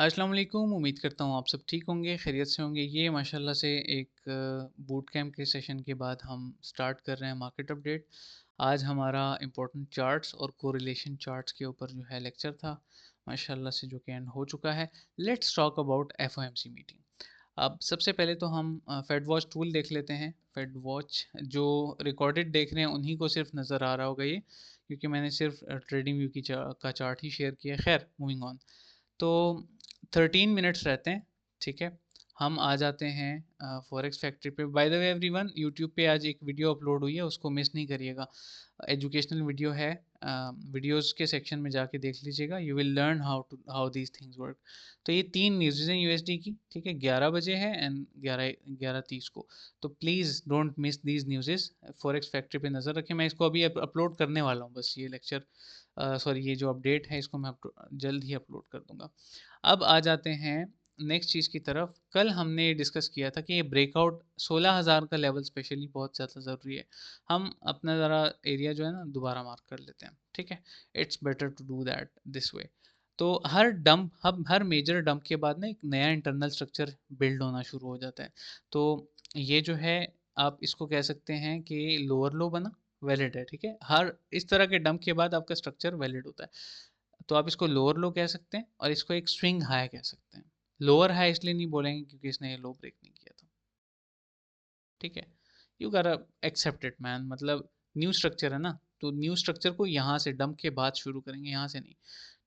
अस्सलाम वालेकुम। उम्मीद करता हूँ आप सब ठीक होंगे, खैरियत से होंगे। ये माशाल्लाह से एक बूट कैंप के सेशन के बाद हम स्टार्ट कर रहे हैं मार्केट अपडेट। आज हमारा इम्पोर्टेंट चार्ट्स और कोरिलेशन चार्ट्स के ऊपर जो है लेक्चर था माशाल्लाह से, जो कि एंड हो चुका है। Let's talk about FOMC meeting. अब सबसे पहले तो हम फेड वॉच टूल देख लेते हैं। फेड वॉच जो रिकॉर्डेड देख रहे हैं उन्हीं को सिर्फ नज़र आ रहा होगा ये, क्योंकि मैंने सिर्फ ट्रेडिंग व्यू का चार्ट ही शेयर किया। खैर, मूविंग ऑन। तो 13 मिनट्स रहते हैं, ठीक है। हम आ जाते हैं फॉरेक्स फैक्ट्री पे। Bye the way everyone, YouTube पे आज एक वीडियो अपलोड हुई है, उसको मिस नहीं करिएगा। एजुकेशनल वीडियो है, वीडियोस के सेक्शन में जाके देख लीजिएगा। You will learn how these things work. तो ये तीन न्यूज़ हैं यूएसडी की, ठीक है। 11 बजे है एंड 11:30 को। तो please don't miss these news. Forex factory पे नज़र रखें। मैं इसको अभी अपलोड करने वाला हूँ, बस ये लेक्चर, सॉरी, ये जो अपडेट है इसको मैं जल्द ही अपलोड कर दूंगा। अब आ जाते हैं नेक्स्ट चीज़ की तरफ। कल हमने डिस्कस किया था कि ये ब्रेकआउट 16,000 का लेवल स्पेशली बहुत ज़्यादा ज़रूरी है। हम अपना ज़रा एरिया जो है ना दोबारा मार्क कर लेते हैं, ठीक है। It's better to do that this way. तो हर मेजर डंप के बाद ना एक नया इंटरनल स्ट्रक्चर बिल्ड होना शुरू हो जाता है। तो ये जो है, आप इसको कह सकते हैं कि लोअर लो बना, वैलिड है, ठीक है। हर इस तरह के डंप के बाद आपका स्ट्रक्चर वैलिड होता है। तो आप इसको लोअर लो कह सकते हैं और इसको एक स्विंग हाई कह सकते हैं। लोअर हाई इसलिए नहीं बोलेंगे क्योंकि इसने ये लो ब्रेक नहीं किया था, ठीक है। यू गोtta एक्सेप्ट इट मैन, मतलब न्यू स्ट्रक्चर है ना, तो न्यू स्ट्रक्चर को यहाँ से डंप के बाद शुरू करेंगे, यहाँ से नहीं,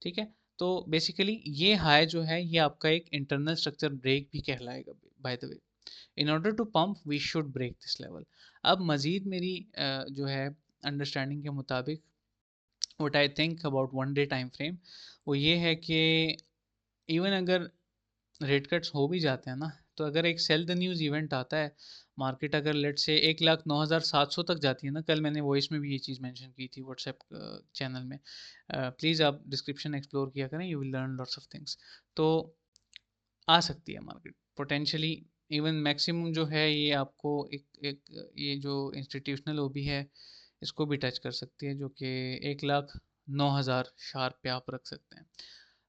ठीक है। तो बेसिकली ये हाई जो है ये आपका एक इंटरनल स्ट्रक्चर ब्रेक भी कहलाएगा, by the way. In order to pump we should break this level. अब मज़ीद मेरी जो है अंडरस्टैंडिंग के मुताबिक, what I think about 1 day time frame, वो ये है कि इवन अगर रेट कट्स हो भी जाते हैं ना, तो अगर एक सेल द न्यूज़ इवेंट आता है, मार्केट अगर लेट से 1,09,700 तक जाती है ना, कल मैंने वॉइस में भी ये चीज़ मेंशन की थी व्हाट्सएप चैनल में। प्लीज़ आप डिस्क्रिप्शन एक्सप्लोर किया करें, you will learn lots of things. तो आ सकती है मार्केट पोटेंशियली। इवन मैक्सिमम जो है ये आपको एक ये जो इंस्टीट्यूशनल ओबी है इसको भी टच कर सकती है, जो कि 1,09,000 शार्प पे आप रख सकते हैं।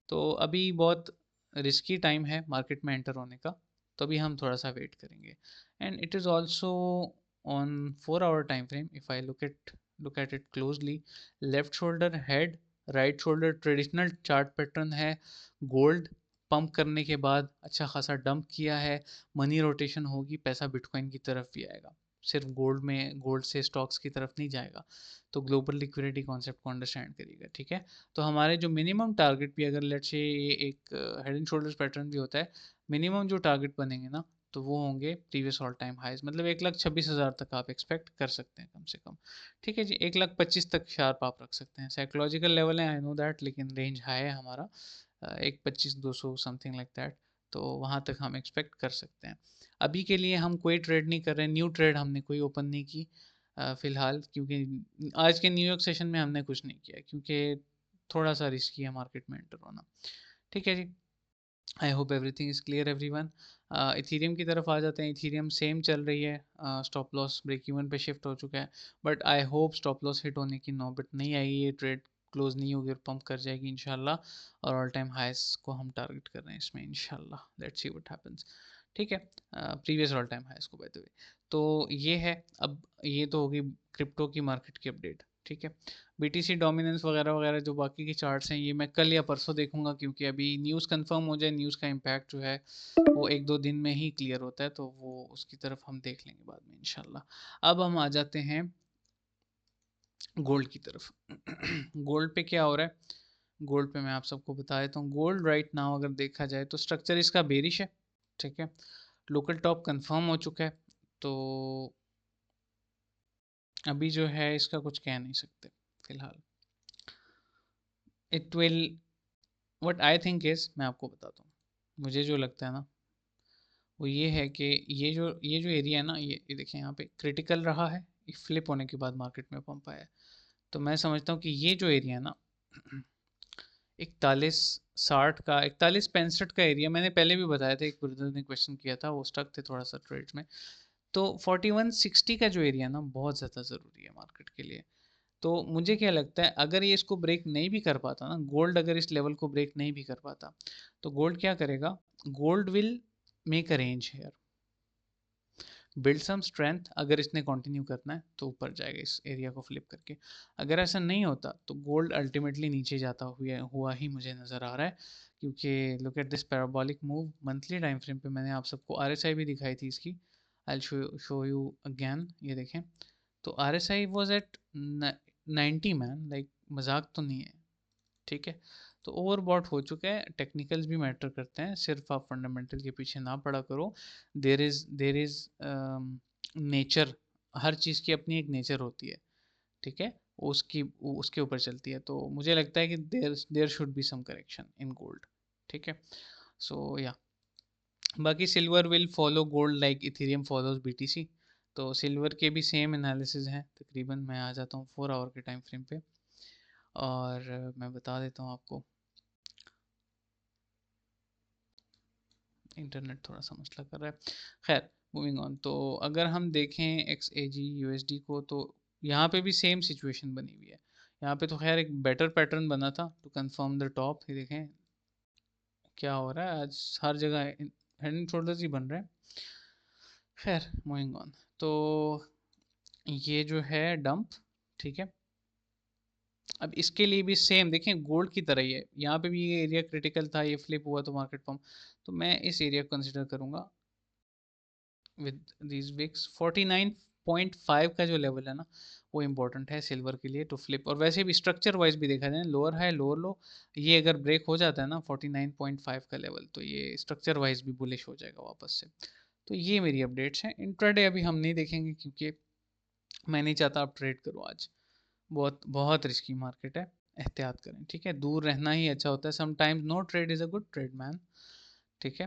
तो अभी बहुत रिस्की टाइम है मार्केट में एंटर होने का, तो अभी हम थोड़ा सा वेट करेंगे। And it is also on 4 hour time frame. If I look at it closely, left shoulder head, right shoulder traditional chart pattern है। गोल्ड पंप करने के बाद अच्छा खासा डंप किया है, मनी रोटेशन होगी, पैसा बिटकॉइन की तरफ भी आएगा, सिर्फ गोल्ड से स्टॉक्स की तरफ नहीं जाएगा। तो ग्लोबल लिक्विडिटी कॉन्सेप्ट को अंडरस्टैंड करिएगा, ठीक है। तो हमारे जो मिनिमम टारगेट भी, अगर लेट्स से ये एक हेड एंड शोल्डर्स पैटर्न भी होता है, मिनिमम जो टारगेट बनेंगे ना, तो वो होंगे प्रीवियस ऑल टाइम हाइज, मतलब 1,26,000 तक आप एक्सपेक्ट कर सकते हैं कम से कम, ठीक है जी। 1,25,000 तक शार्प आप रख सकते हैं। साइकोलॉजिकल लेवल है, आई नो दैट, लेकिन रेंज हाई है हमारा, 1,25,200 समथिंग लाइक दैट। तो वहाँ तक हम एक्सपेक्ट कर सकते हैं। अभी के लिए हम कोई ट्रेड नहीं कर रहे, न्यू ट्रेड हमने कोई ओपन नहीं की फ़िलहाल, क्योंकि आज के न्यूयॉर्क सेशन में हमने कुछ नहीं किया, क्योंकि थोड़ा सा रिस्की है मार्केट में एंटर होना, ठीक है जी। I hope everything is clear everyone. Ethereum की तरफ आ जाते हैं। इथीरियम सेम चल रही है, स्टॉप लॉस ब्रेक इवन पे शिफ्ट हो चुका है, but I hope stop loss hit होने की नौबत नहीं आएगी, ये ट्रेड क्लोज नहीं होगी और पंप कर जाएगी इंशाल्लाह। और ऑल टाइम हाइस को हम टारगेट कर रहे हैं इसमें इंशाल्लाह। लेट्स सी व्हाट हैपेंस, ठीक है। प्रीवियस ऑल टाइम हाइस को बाय द वे। तो ये है। अब ये तो होगी क्रिप्टो की मार्केट की अपडेट, ठीक है। बीटीसी डोमिनेंस वगैरह वगैरह जो बाकी के चार्ट्स हैं, ये मैं कल या परसों देखूंगा, क्योंकि अभी न्यूज़ कंफर्म हो जाए, न्यूज़ का इम्पैक्ट जो है वो 1-2 दिन में ही क्लियर होता है, तो वो उसकी तरफ हम देख लेंगे बाद में इंशाल्लाह। अब हम आ जाते हैं गोल्ड की तरफ। गोल्ड पे क्या हो रहा है, गोल्ड पे मैं आप सबको बता देता हूँ। गोल्ड राइट नाउ अगर देखा जाए तो स्ट्रक्चर इसका बेरिश है, ठीक है। लोकल टॉप कंफर्म हो चुका है, तो अभी जो है इसका कुछ कह नहीं सकते फिलहाल। It will, what I think is, मैं आपको बताता हूँ, मुझे जो लगता है ना वो ये है कि ये जो एरिया है ना, ये देखिए यहाँ पे क्रिटिकल रहा है, ये फ्लिप होने के बाद मार्केट में पंप आया है। तो मैं समझता हूँ कि ये जो एरिया है ना 4160 का, 4165 का एरिया, मैंने पहले भी बताया था, एक ब्रदर ने क्वेश्चन किया था, वो स्टक थे थोड़ा सा ट्रेड्स में। तो 4160 का जो एरिया है ना बहुत ज़्यादा ज़रूरी है मार्केट के लिए। तो मुझे क्या लगता है, अगर ये इसको ब्रेक नहीं भी कर पाता ना, गोल्ड अगर इस लेवल को ब्रेक नहीं भी कर पाता, तो गोल्ड क्या करेगा, gold will make a range here, build some strength. अगर इसने कंटिन्यू करना है तो ऊपर जाएगा इस एरिया को फ्लिप करके। अगर ऐसा नहीं होता तो गोल्ड अल्टीमेटली नीचे जाता हुआ ही मुझे नज़र आ रहा है, क्योंकि look at this parabolic move. Monthly time frame पे मैंने आप सबको आरएसआई भी दिखाई थी इसकी, आई शो यू अगेन। ये देखें, तो RSI was at 90 man, like मजाक तो नहीं है, ठीक है। तो ओवरबॉट हो चुका है, टेक्निकल्स भी मैटर करते हैं, सिर्फ आप फंडामेंटल के पीछे ना पड़ा करो। देर इज़ नेचर, हर चीज़ की अपनी एक नेचर होती है, ठीक है, उसकी उसके ऊपर चलती है। तो मुझे लगता है कि there should be some correction in gold, ठीक है। सो या बाकी silver will follow gold like Ethereum follows BTC. तो सिल्वर के भी सेम एनालिसिस हैं तकरीबन। मैं आ जाता हूँ 4 आवर के टाइम फ्रेम पे, और मैं बता देता हूँ आपको। इंटरनेट थोड़ा सा मसला कर रहा है, खैर मूविंग ऑन। तो अगर हम देखें एक्स ए जी यूएसडी को, तो यहाँ पे भी सेम सिचुएशन बनी हुई है। यहाँ पे तो खैर एक बेटर पैटर्न बना था टू कंफर्म द टॉप। ये देखें क्या हो रहा है आज, हर जगह हेड एंड शोल्डर्स ही बन रहे हैं। खैर मूविंग ऑन, तो ये जो है डंप, ठीक है। अब इसके लिए भी सेम देखें, गोल्ड की तरह ही है, यहाँ पे भी ये एरिया क्रिटिकल था, ये फ्लिप हुआ तो मार्केट पम्प। तो मैं इस एरिया को कंसिडर करूंगा विद दीज विक्स। 49.5 का जो लेवल है ना, वो इम्पोर्टेंट है सिल्वर के लिए टू फ्लिप। और वैसे भी स्ट्रक्चर वाइज भी देखा जाए, लोअर हाई लोअर लो, ये अगर ब्रेक हो जाता है ना 49.5 का लेवल, तो ये स्ट्रक्चर वाइज भी बुलिश हो जाएगा वापस से। तो ये मेरी अपडेट्स हैं। इंट्राडे अभी हम नहीं देखेंगे, क्योंकि मैं नहीं चाहता आप ट्रेड करो आज, बहुत बहुत रिस्की मार्केट है, एहतियात करें, ठीक है। दूर रहना ही अच्छा होता है, sometimes no trade is a good trade man, ठीक है।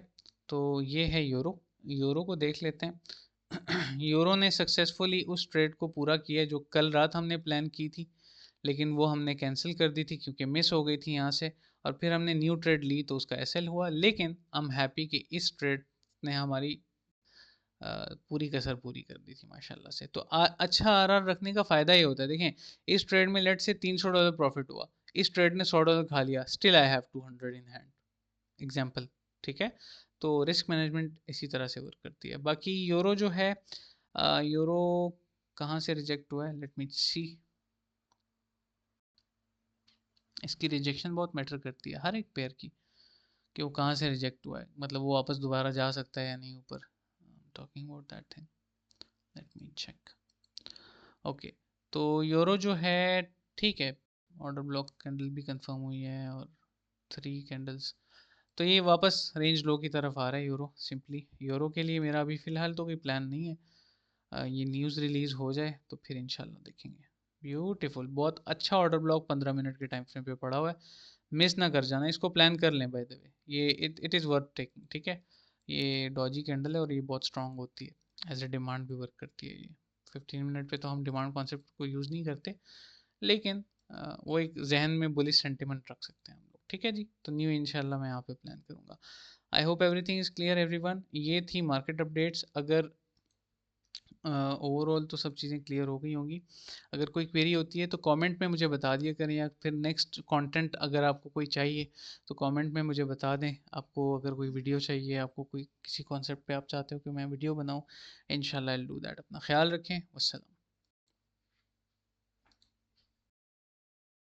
तो ये है यूरो। यूरो को देख लेते हैं। यूरो ने सक्सेसफुली उस ट्रेड को पूरा किया जो कल रात हमने प्लान की थी, लेकिन वो हमने कैंसिल कर दी थी क्योंकि मिस हो गई थी यहाँ से। और फिर हमने न्यू ट्रेड ली तो उसका एसएल हुआ, लेकिन आई एम हैप्पी कि इस ट्रेड ने हमारी पूरी कसर पूरी कर दी थी माशाल्लाह से। तो अच्छा आरआर रखने का फ़ायदा ये होता है, देखें इस ट्रेड में लेट से $300 प्रॉफिट हुआ, इस ट्रेड ने $100 खा लिया, still I have 200 in hand, example, ठीक है। तो रिस्क मैनेजमेंट इसी तरह से वर्क करती है। बाकी यूरो जो है, यूरो कहाँ से रिजेक्ट हुआ है, लेट मी सी। इसकी रिजेक्शन बहुत मैटर करती है हर एक पेयर की, कि वो कहाँ से रिजेक्ट हुआ है, मतलब वो वापस दोबारा जा सकता है या नहीं ऊपर। Talking about that thing, let me check. Okay, तो यूरो जो है ठीक है, ऑर्डर ब्लॉक कैंडल भी कंफर्म हुई है, और 3 कैंडल्स। तो ये वापस रेंज लो की तरफ आ रहा है यूरो। सिंपली यूरो के लिए मेरा अभी फ़िलहाल तो कोई प्लान नहीं है। ये न्यूज़ रिलीज़ हो जाए तो फिर इंशाल्लाह देखेंगे। ब्यूटीफुल, बहुत अच्छा ऑर्डर ब्लॉक 15 मिनट के टाइम फ्रेम पे पड़ा हुआ है, मिस ना कर जाना, इसको प्लान कर लें बाय द वे। ये इट इज़ वर्थ टेकिंग, ठीक है। ये डॉजी कैंडल है और ये बहुत स्ट्रांग होती है, एज ए डिमांड भी वर्क करती है ये। 15 मिनट पे तो हम डिमांड कॉन्सेप्ट को यूज़ नहीं करते, लेकिन वो एक जहन में बुलिश सेंटिमेंट रख सकते हैं हम लोग, ठीक है जी। तो न्यू इंशाल्लाह मैं यहाँ पे प्लान करूँगा। आई hope everything is clear everyone. ये थी मार्केट अपडेट्स। अगर ओवरऑल तो सब चीज़ें क्लियर हो गई होंगी। अगर कोई क्वेरी होती है तो कमेंट में मुझे बता दिया करें, या फिर नेक्स्ट कंटेंट अगर आपको कोई चाहिए तो कमेंट में मुझे बता दें। आपको अगर कोई वीडियो चाहिए, आपको कोई किसी कॉन्सेप्ट पे आप चाहते हो कि मैं वीडियो बनाऊँ, इंशाल्लाह आई विल डू दैट। अपना ख्याल रखें, वस्सलाम।